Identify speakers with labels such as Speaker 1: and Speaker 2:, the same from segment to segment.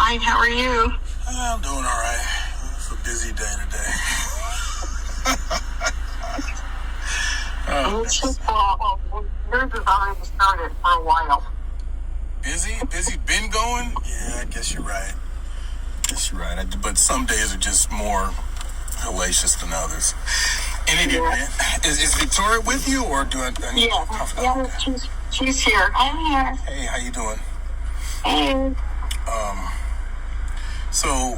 Speaker 1: fine. How are you?
Speaker 2: I'm doing all right. It's a busy day today.
Speaker 1: Yours has already started for a while.
Speaker 2: Busy? Been going? Yeah, I guess you're right. But some days are just more hellacious than others. In any event, is Victoria with you, or do I need to confidential?
Speaker 1: Yeah, she's here. I'm here.
Speaker 2: Hey, how you doing?
Speaker 1: Hey.
Speaker 2: So,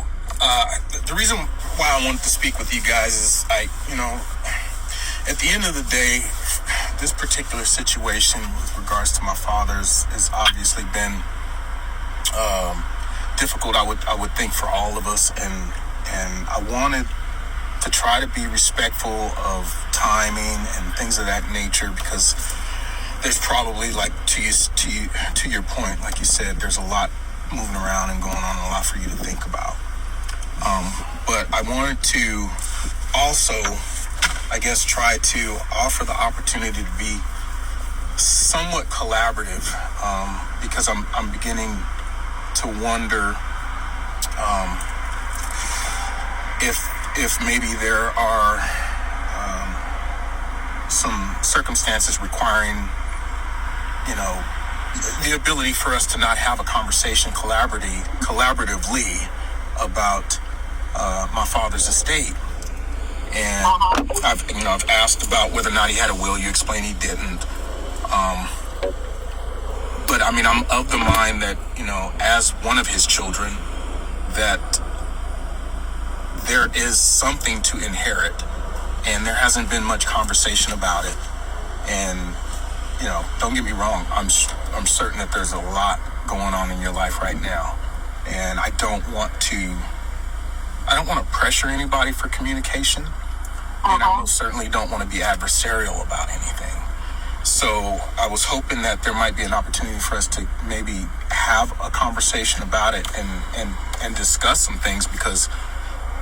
Speaker 2: the reason why I wanted to speak with you guys is, at the end of the day, this particular situation with regards to my father's has obviously been difficult. I would think for all of us, and I wanted to try to be respectful of timing and things of that nature, because there's probably, like, to your point, like you said, there's a lot moving around and going on, a lot for you to think about. But I wanted to also, I guess, try to offer the opportunity to be somewhat collaborative, because I'm beginning to wonder if maybe there are some circumstances requiring, the ability for us to not have a conversation collaboratively about my father's estate. And I've asked about whether or not he had a will. You explained he didn't. But I mean, I'm of the mind that, as one of his children, that there is something to inherit, and there hasn't been much conversation about it. And, don't get me wrong, I'm certain that there's a lot going on in your life right now, and I don't want to pressure anybody for communication, and I most certainly don't want to be adversarial about anything. So I was hoping that there might be an opportunity for us to maybe have a conversation about it and discuss some things, because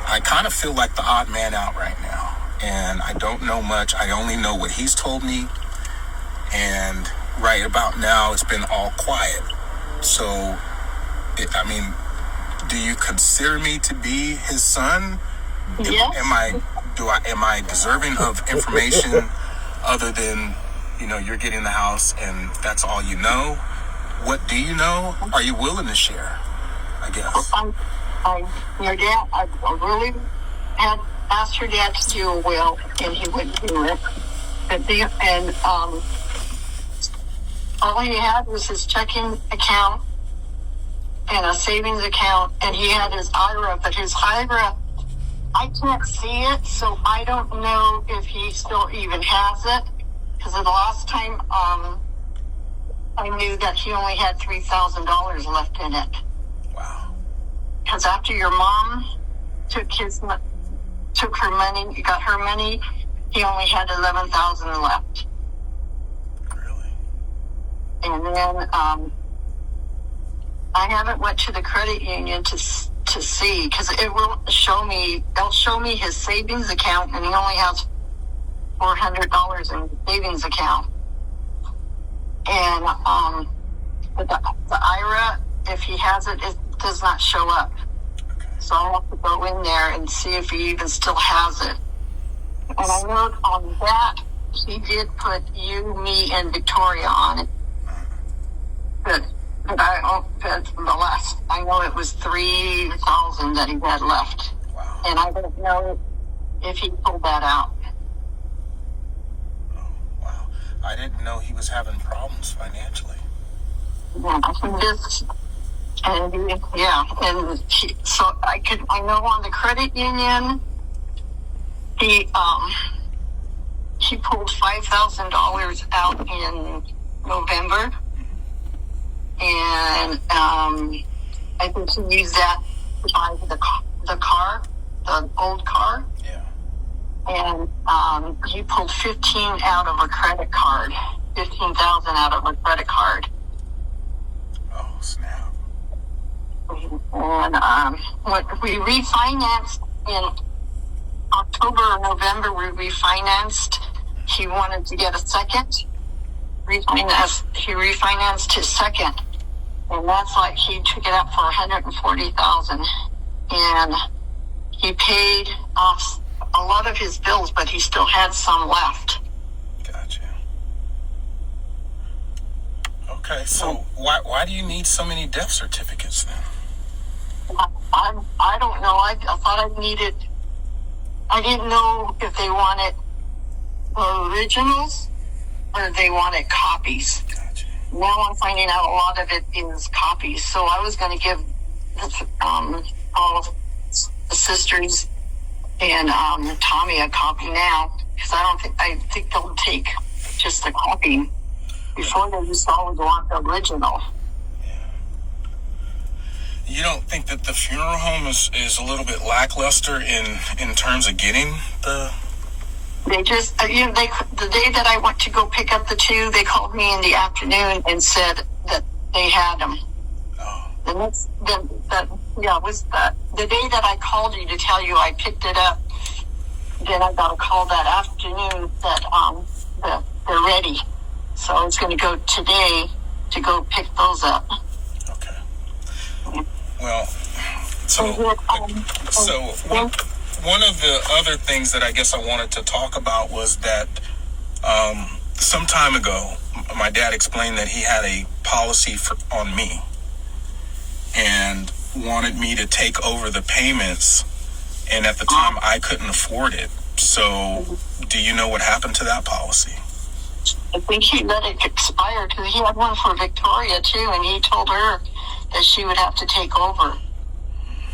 Speaker 2: I kind of feel like the odd man out right now, and I don't know much. I only know what he's told me, and right about now it's been all quiet. So, do you consider me to be his son?
Speaker 1: Yes.
Speaker 2: Am I deserving of information other than, you're getting the house and that's all you know? What do you know? Are you willing to share? I guess.
Speaker 1: Your dad, I really had asked your dad to do a will, and he wouldn't do it. All he had was his checking account and a savings account, and he had his IRA, but his IRA, I can't see it, so I don't know if he still even has it, because the last time I knew that he only had $3,000 left in it.
Speaker 2: Wow.
Speaker 1: Because after your mom took her money, got her money, he only had $11,000 left.
Speaker 2: Really?
Speaker 1: And then I haven't went to the credit union to see, because it will show me. They'll show me his savings account, and he only has $400 in his savings account. And but the IRA, if he has it, it does not show up.
Speaker 2: Okay.
Speaker 1: So I'll have to go in there and see if he even still has it. And I know on that he did put you, me, and Victoria on it. But I know it was $3,000 that he had left.
Speaker 2: Wow.
Speaker 1: And I don't know if he pulled that out.
Speaker 2: Oh, wow. I didn't know he was having problems financially.
Speaker 1: Yeah, so I know on the credit union, he pulled $5,000 out in November, and I think he used that to buy the car, the old car.
Speaker 2: Yeah.
Speaker 1: And he pulled 15 out of a credit card, 15,000 out of a credit card.
Speaker 2: Oh, snap.
Speaker 1: And when we refinanced in October or November, we refinanced. He wanted to get a second refinance. He refinanced his second, and that's like he took it out for $140,000, and he paid off a lot of his bills, but he still had some left.
Speaker 2: Gotcha. Okay, so why do you need so many death certificates then?
Speaker 1: I don't know. I thought I needed. I didn't know if they wanted originals or they wanted copies.
Speaker 2: Gotcha.
Speaker 1: Now I'm finding out a lot of it is copies. So I was going to give all of the sisters and Tommy a copy now, because I think they'll take just a copy. Before they used to always want the original.
Speaker 2: You don't think that the funeral home is a little bit lackluster in terms of getting the?
Speaker 1: They just, the day that I went to go pick up the two, they called me in the afternoon and said that they had them.
Speaker 2: Oh.
Speaker 1: Was the day that I called you to tell you I picked it up. Then I got a call that afternoon that they're ready. So I was going to go today to go pick those up.
Speaker 2: Okay. Well, so one of the other things that I guess I wanted to talk about was that some time ago, my dad explained that he had a policy on me and wanted me to take over the payments, and at the time I couldn't afford it. So do you know what happened to that policy?
Speaker 1: I think he let it expire because he had one for Victoria too, and he told her that she would have to take over.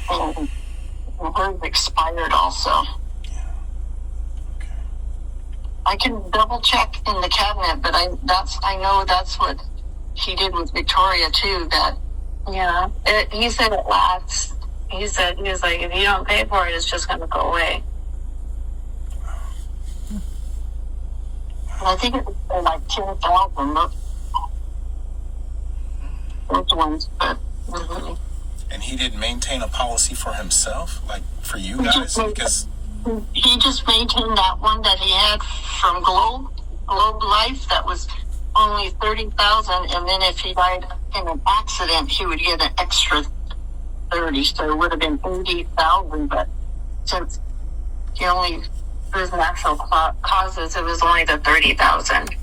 Speaker 1: And hers expired also.
Speaker 2: Yeah. Okay.
Speaker 1: I can double check in the cabinet, but I know that's what he did with Victoria too.
Speaker 3: He said it lasts. He was like, if you don't pay for it, it's just going to go away.
Speaker 1: I think it was like 10,000. Those ones, but.
Speaker 2: And he didn't maintain a policy for himself, like for you guys, because
Speaker 1: he just maintained that one that he had from Globe Life that was only 30,000, and then if he died in an accident, he would get an extra 30, so it would have been 80,000. But since he only there's natural causes, it was only the 30,000.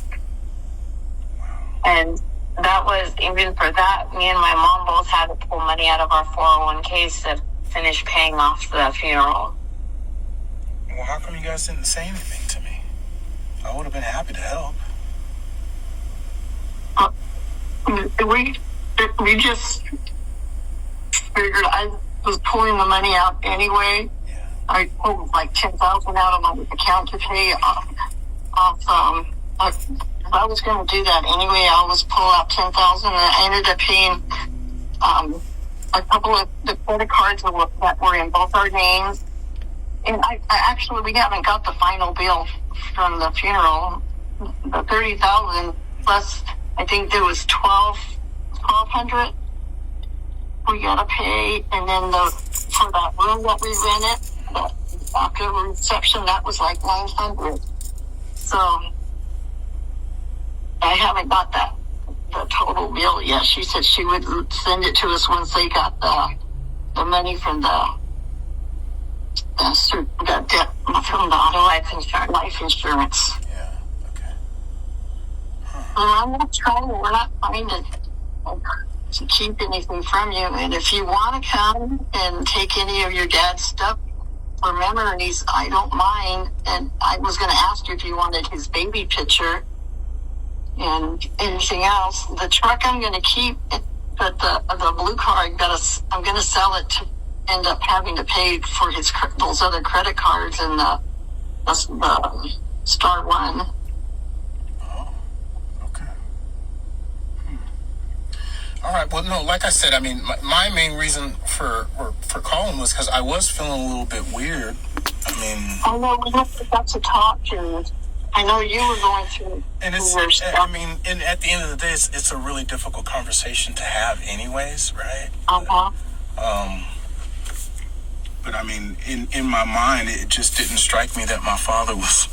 Speaker 3: And that was, even for that, me and my mom both had to pull money out of our 401ks to finish paying off the funeral.
Speaker 2: Well, how come you guys didn't say anything to me? I would have been happy to help.
Speaker 1: We just figured I was pulling the money out anyway. I pulled like 10,000 out of my account to pay off. I was going to do that anyway. I always pull out 10,000, and I ended up paying a couple of the credit cards that were in both our names. And I actually, we haven't got the final bill from the funeral. The 30,000 plus, I think there was 1,200 we got to pay, and then for that room that we rented. After the reception, that was like 900. So I haven't got the total bill yet. She said she would send it to us once they got the money from the debt from the life insurance.
Speaker 2: Yeah. Okay.
Speaker 1: I'm not trying. We're not trying to keep anything from you. And if you want to come and take any of your dad's stuff for memories, I don't mind. And I was going to ask you if you wanted his baby picture and anything else. The truck I'm going to keep, but the blue car I'm going to sell it to end up having to pay for those other credit cards and the Star One.
Speaker 2: Oh, okay. All right. Well, no, like I said, I mean, my main reason for calling was because I was feeling a little bit weird. I mean,
Speaker 1: I know we got to talk, and I know you were going through.
Speaker 2: And I mean, and at the end of the day, it's a really difficult conversation to have, anyways, right? But I mean, in my mind, it just didn't strike me that my father was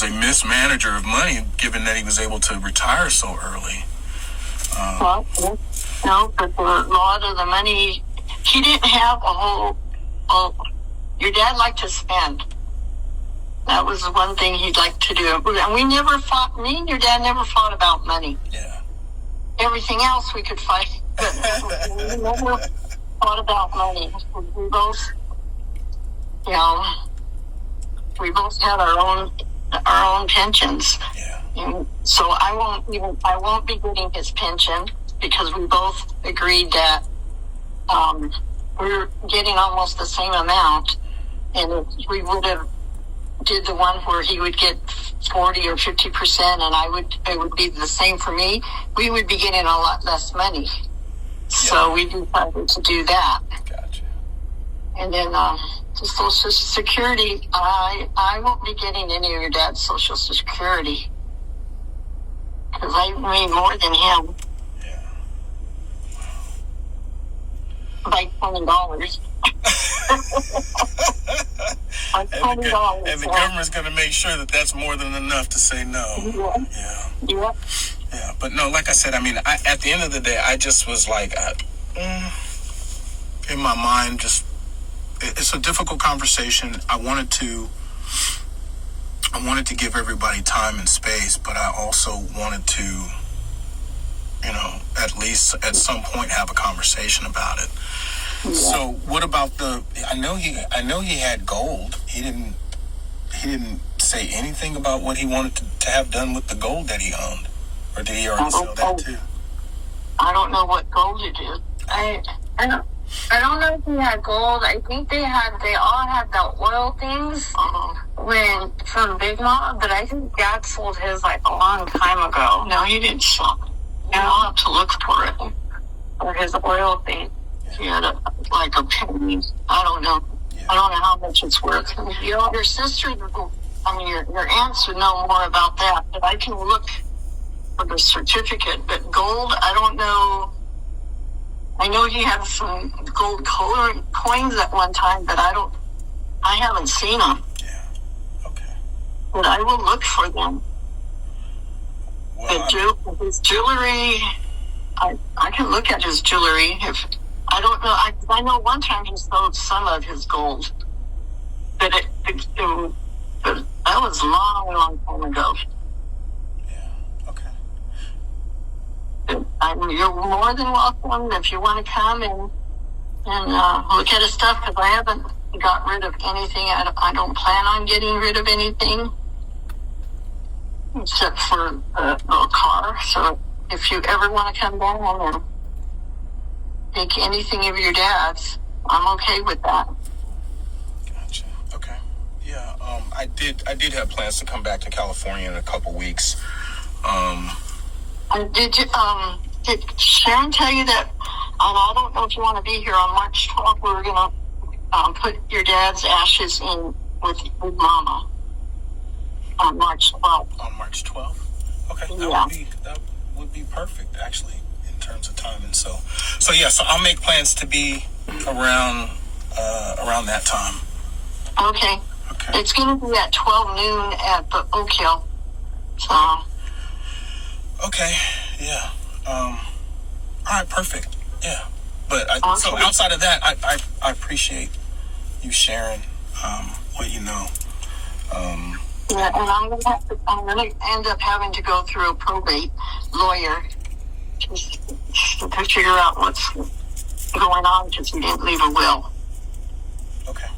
Speaker 2: a mismanager of money, given that he was able to retire so early.
Speaker 1: Well, no, but a lot of the money, he didn't have a whole. Your dad liked to spend. That was the one thing he'd like to do. And we never fought. Me and your dad never fought about money.
Speaker 2: Yeah.
Speaker 1: Everything else we could fight, but we never fought about money. We both, we both had our own pensions.
Speaker 2: Yeah.
Speaker 1: And so I won't be getting his pension because we both agreed that we're getting almost the same amount, and if we would have did the one where he would get 40 or 50%, and it would be the same for me, we would be getting a lot less money. So we decided to do that.
Speaker 2: Gotcha.
Speaker 1: And then the Social Security, I won't be getting any of your dad's Social Security because I made more than him.
Speaker 2: Yeah.
Speaker 1: By $20.
Speaker 2: And the government's going to make sure that that's more than enough to say no.
Speaker 1: Yeah.
Speaker 2: Yeah. But no, like I said, I mean, at the end of the day, I just was like, in my mind, it's a difficult conversation. I wanted to give everybody time and space, but I also wanted to, at least at some point have a conversation about it. Yeah. So what about I know he had gold. He didn't say anything about what he wanted to have done with the gold that he owned. Or did he already sell that too?
Speaker 1: I don't know what gold it is.
Speaker 3: I don't know if he had gold. I think they all had the oil things from Big Mom, but I think Dad sold his like a long time ago.
Speaker 1: No, he didn't sell it. I'll have to look for it.
Speaker 3: Or his oil thing.
Speaker 1: He had a penny. I don't know. Yeah. I don't know how much it's worth. Your sister, your aunts would know more about that, but I can look for the certificate. But gold, I don't know. I know he had some gold coins at one time, but I haven't seen them.
Speaker 2: Yeah. Okay.
Speaker 1: But I will look for them.
Speaker 2: Well,
Speaker 1: his jewelry, I can look at his jewelry. I don't know. I know one time he sold some of his gold, but that was long time ago.
Speaker 2: Yeah. Okay.
Speaker 1: You're more than welcome if you want to come and look at his stuff, because I haven't got rid of anything. I don't plan on getting rid of anything except for a car. So if you ever want to come down and take anything of your dad's, I'm okay with that.
Speaker 2: Gotcha. Okay. Yeah. I did have plans to come back to California in a couple weeks.
Speaker 1: Did Sharon tell you that? I don't know if you want to be here on March 12th. We were gonna put your dad's ashes in with Mama on March 12th.
Speaker 2: On March 12th. Okay. That would be perfect, actually, in terms of time. And so I'll make plans to be around that time.
Speaker 1: Okay. It's going to be at 12 noon at the Oak Hill. So.
Speaker 2: Okay. Yeah. All right. Perfect. Yeah. But so outside of that, I appreciate you sharing what you know.
Speaker 1: Yeah, and I'm gonna end up having to go through a probate lawyer to figure out what's going on because he didn't leave a will.
Speaker 2: Okay.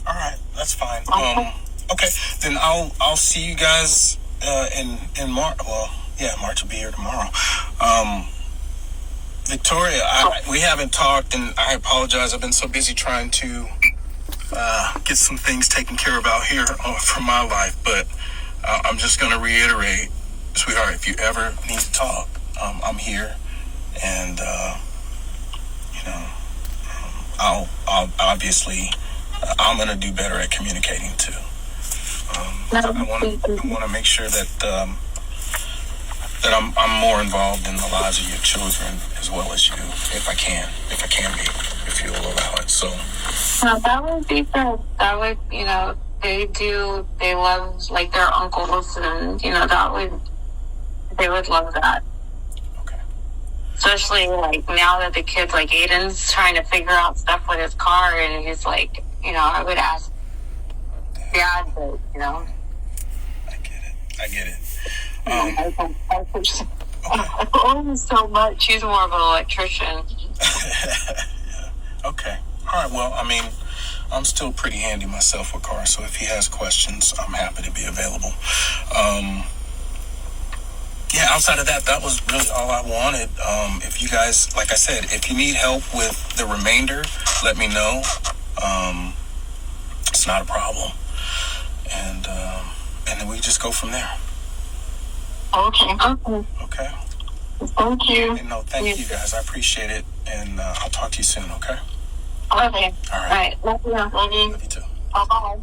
Speaker 2: All right, that's fine. Okay, then I'll see you guys in March. Well, yeah, March will be here tomorrow. Victoria, we haven't talked, and I apologize. I've been so busy trying to get some things taken care of out here for my life, but I'm just going to reiterate, sweetheart, if you ever need to talk, I'm here, and I'll obviously I'm going to do better at communicating too. I want to make sure that I'm more involved in the lives of your children as well as you, if I can be, if you'll allow it. So.
Speaker 3: That would be good. That would, they love like their uncles, and they would love that. Especially like now that the kid's like Aiden's trying to figure out stuff with his car, and he's like, I would ask Dad, but
Speaker 2: I get it.
Speaker 1: I push
Speaker 3: so much. He's more of an electrician.
Speaker 2: Okay. All right. Well, I mean, I'm still pretty handy myself with cars, so if he has questions, I'm happy to be available. Yeah, outside of that, that was really all I wanted. If you guys, like I said, if you need help with the remainder, let me know. It's not a problem. And then we just go from there.
Speaker 1: Okay.
Speaker 2: Okay?
Speaker 1: Thank you.
Speaker 2: And no, thank you guys. I appreciate it. And I'll talk to you soon, okay?
Speaker 1: Okay.
Speaker 2: All right.
Speaker 3: All right.
Speaker 1: Love you.
Speaker 2: Love you too.
Speaker 1: Bye-bye.